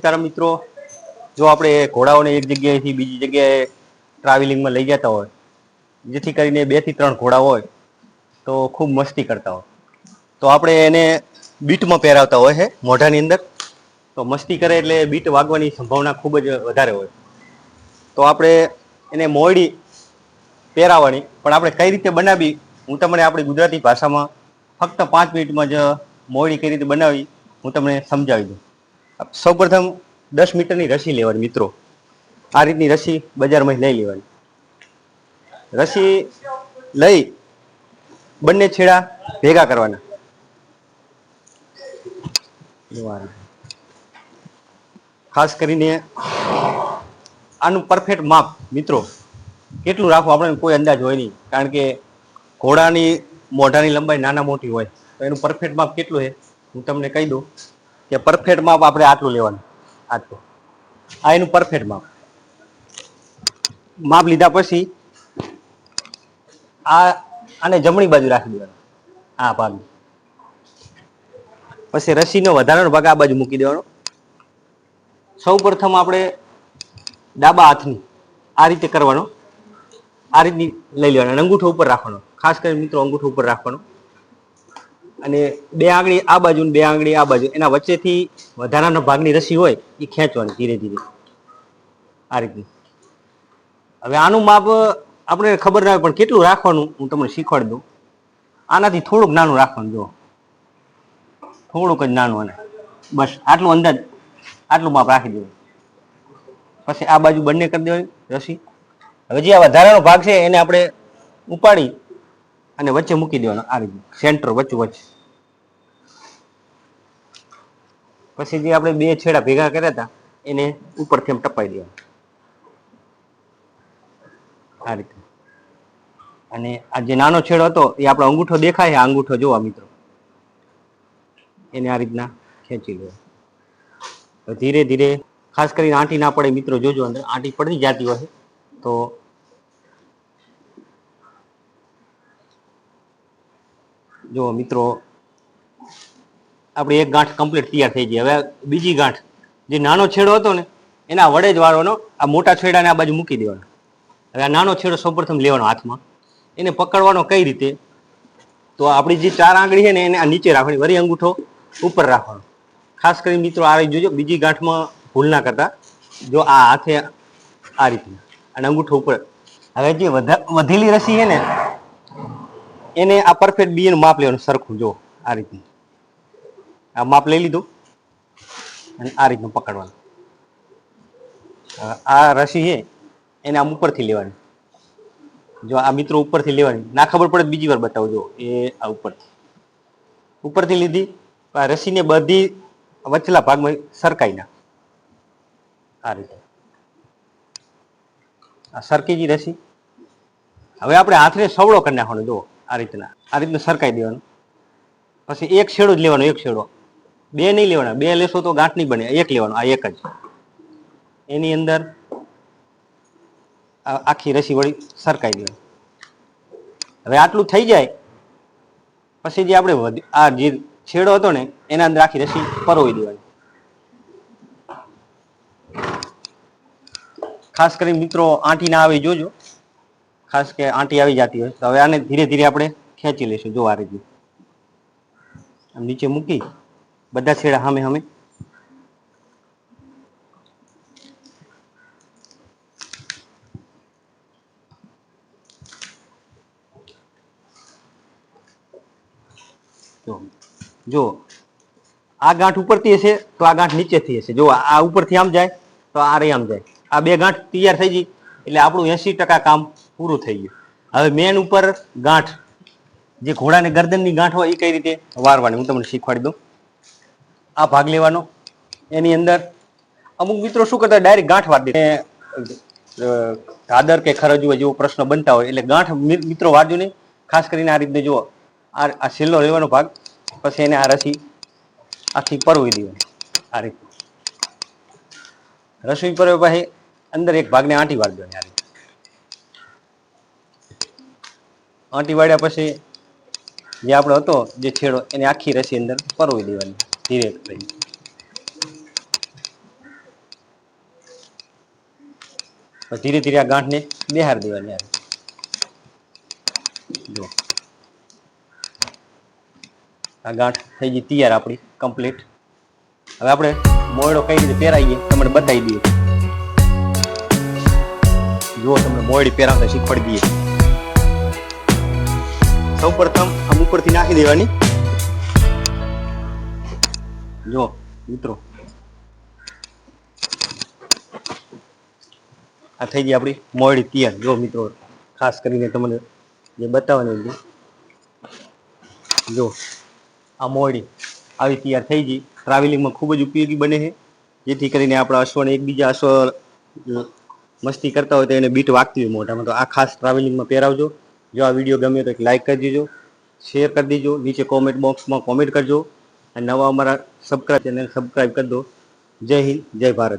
તારા મિત્રો, જો આપણે ઘોડાઓને એક જગ્યાએથી બીજી જગ્યાએ ટ્રાવેલિંગમાં લઈ જતા હોય, જેથી કરીને 2 થી 3 ઘોડા હોય તો ખૂબ મસ્તી કરતા હોય, તો આપણે એને બીટમાં પહેરાવતા હોય છે મોઢાની અંદર. તો મસ્તી કરે એટલે બીટ વાગવાની સંભાવના ખૂબ જ વધારે હોય. તો આપણે એને મોયડી પહેરાવવાની, પણ આપણે કઈ રીતે બનાવી હું તમને આપણી ગુજરાતી ભાષામાં ફક્ત 5 મિનિટમાં જ મોયડી કઈ રીતે બનાવી હું તમને સમજાવી દઉં. સૌપ્રથમ 10 મીટરની રસી લેવાની મિત્રો. આ રીતની રસી બજારમાં લઈ લેવાની. રસી લઈ બંને છેડા ભેગા કરવાના. ખાસ કરીને આનું પરફેક્ટ માપ મિત્રો કેટલું રાખવું આપણે કોઈ અંદાજ હોય નહીં, કારણ કે ઘોડાની મોઢાની લંબાઈ નાના મોટી હોય, તો એનું પરફેક્ટ માપ કેટલું છે હું તમને કહી દઉં કે પરફેક્ટ માપ આપણે આટલું લેવાનું. આટલું, આ એનું પરફેક્ટ માપ લીધા પછી આને જમણી બાજુ રાખી દેવાનું, આ ભાગ. પછી રસીનો વધારાનો ભાગ આ બાજુ મૂકી દેવાનો. સૌ પ્રથમ આપણે ડાબા હાથની આ રીતે કરવાનો, આ રીતની લઈ લેવાનો, અંગૂઠો ઉપર રાખવાનો. ખાસ કરીને મિત્રો અંગૂઠો ઉપર રાખવાનો, અને 2 આંગળી આ બાજુ ને 2 આંગળી આ બાજુ, એના વચ્ચેથી વધારાનો ભાગની રસી હોય એ ખેંચવાની ધીરે ધીરે આ રીતની. હવે આનું માપ આપણે ખબર ના હોય, પણ કેટલું રાખવાનું હું તમને શીખવાડી દઉં. આનાથી થોડુંક નાનું રાખવાનું, જો થોડુંક જ નાનું, અને બસ આટલું અંદાજ, આટલું માપ રાખી દેવું. પછી આ બાજુ બંને કરી દેવાની રસી. હવે જે આ વધારાનો ભાગ છે એને આપણે ઉપાડી અને વચ્ચે મૂકી દેવાનો, આ રીતે સેન્ટર વચ્ચે. પછી જે આપણે 2 છેડા ભેગા કર્યા હતા એને ઉપરથી એમ ટપાઈ દેવાનું આ રીતે. અને આ જે નાનો છેડો હતો એ આપણો અંગૂઠો દેખાય છે, આ અંગૂઠો જોવા મિત્રો, એને આ રીતના ખેંચી લો. ધીરે ધીરે, ખાસ કરીને આંટી ના પડે મિત્રો, જોજો અંદર આંટી પડી જતી હોય તો જો મિત્રો આપણી એક ગાંઠ કમ્પ્લીટ તૈયાર થઈ ગઈ. હવે બીજી ગાંઠ, જે નાનો છેડો હતો ને એના વડે જ વાળવાનો, આ મોટા છેડાને આ બાજુ મૂકી દેવાનો. હવે આ નાનો છેડો સૌપ્રથમ લેવાનો હાથમાં, એને પકડવાનો કઈ રીતે, તો આપણી જે 4 આંગળી છે ને એને આ નીચે રાખવાની, વળી અંગૂઠો ઉપર રાખવાનો. ખાસ કરીને મિત્રો આ રહી જોજો, બીજી ગાંઠમાં ભૂલ ના કરતા. જો આ હાથે આ રીતના અને અંગૂઠો ઉપર. હવે જે વધેલી રસી છે ને એને આ પરફેક્ટ બીનું માપ લેવાનું સરખું, જો આ રીતનું આ માપ લઈ લીધું અને આ રીતનું પકડવાનું. આ રસી છે એને આમ ઉપરથી લેવાની, જો આ મિત્રો ઉપરથી લેવાની, ના ખબર પડે બીજી વાર બતાવજો. એ આ ઉપરથી લીધી, આ રસીને બધી વચલા ભાગમાં સરકાઈ ના આ રીતે, આ સરકી રસી. હવે આપણે હાથને સવળો કરી નાખવાનો, જો આ રીતનું સરકાઈ દેવાનું. પછી એક છેડો જ લેવાનો, એક છેડો, 2 નહીં લેવાના. 2 લેશો તો ગાંઠ નહીં બને, એક લેવાનો, આ એક જ. એની અંદર આખી રસી વળી સરકાઈ દેવાની. હવે આટલું થઈ જાય પછી જે આપણે આ જે છેડો હતો ને એના અંદર આખી રસી પરોવી દેવાની. ખાસ કરીને મિત્રો આંટી ના આવી જોજો, ખાસ કે આંટી આવી જતી હોય તો હવે આને ધીરે ધીરે આપણે ખેંચી લઈશું. જો આ રીતે નીચે મૂકી બધા છેડા સામે જો આ ગાંઠ ઉપરથી હશે તો આ ગાંઠ નીચેથી હશે. જો આ ઉપરથી આમ જાય તો આ રે આમ જાય. આ 2 ગાંઠ તૈયાર થઈ ગઈ એટલે આપણું 80% કામ પૂરું થઈ ગયું. હવે મેન ઉપર ગાંઠ, જે ઘોડાને ગરદનની ગાંઠ હોય એ કઈ રીતે વારવાની હું તમને શીખવાડી દઉં. આ ભાગ લેવાનો, એની અંદર અમુક મિત્રો શું કરતા ડાયરેક્ટ ગાંઠ વાર દે, ધાદર કે ખરજવા જેવો પ્રશ્ન બનતા હોય એટલે ગાંઠ મિત્રો વારજો નહીં. ખાસ કરીને આ રીતે જુઓ, આ છેલ્લો લેવાનો ભાગ, પછી એને આ રસી આખી પરવી દેવાની આ રીતે. રસોઈ પરવ્યા પછી અંદર એક ભાગને આંટી વાળી દેવાની આ રીતે. આંટી વાળ્યા પછી જે આપણો હતો જે છેડો એને આખી રસી અંદર પરવી દેવાની ધીરે કરી. પછી ધીરે ધીરે આ ગાંઠને બેહાર દેવાની આવે. જો આ ગાંઠ થઈ ગઈ તૈયાર આપણી કમ્પ્લીટ. હવે આપણે મોયડો કઈ રીતે પહેરાવીએ તમને બતાવી દઈએ. જુઓ, તમને મોયડી પહેરાવતા શીખવાડી દઈએ. સૌ પ્રથમ આમ ઉપરથી નાખી દેવાની. જો મિત્રો, આ થઈ ગઈ આપણી મોયડી તૈયાર. જો મિત્રો, ખાસ કરીને તમને જે બતાવવાની જો આ મોયડી આવી તૈયાર થઈ ગઈ. ટ્રાવેલિંગમાં ખૂબ જ ઉપયોગી બને છે, જેથી કરીને આપણા અશ્વને એકબીજા અશ્વ મસ્તી કરતા હોય તો એને બીટ વાગતી હોય મોઢામાં. તો આ ખાસ ટ્રાવેલિંગમાં પહેરાવજો. જો આ વિડીયો ગમ્યો તો એક લાઇક કરી દેજો, શેર કરી દેજો, નીચે કોમેન્ટ બોક્સમાં કોમેન્ટ કરજો અને નવા અમારા ચેનલ સબસ્ક્રાઈબ કરી દો. જય હિન્દ, જય ભારત.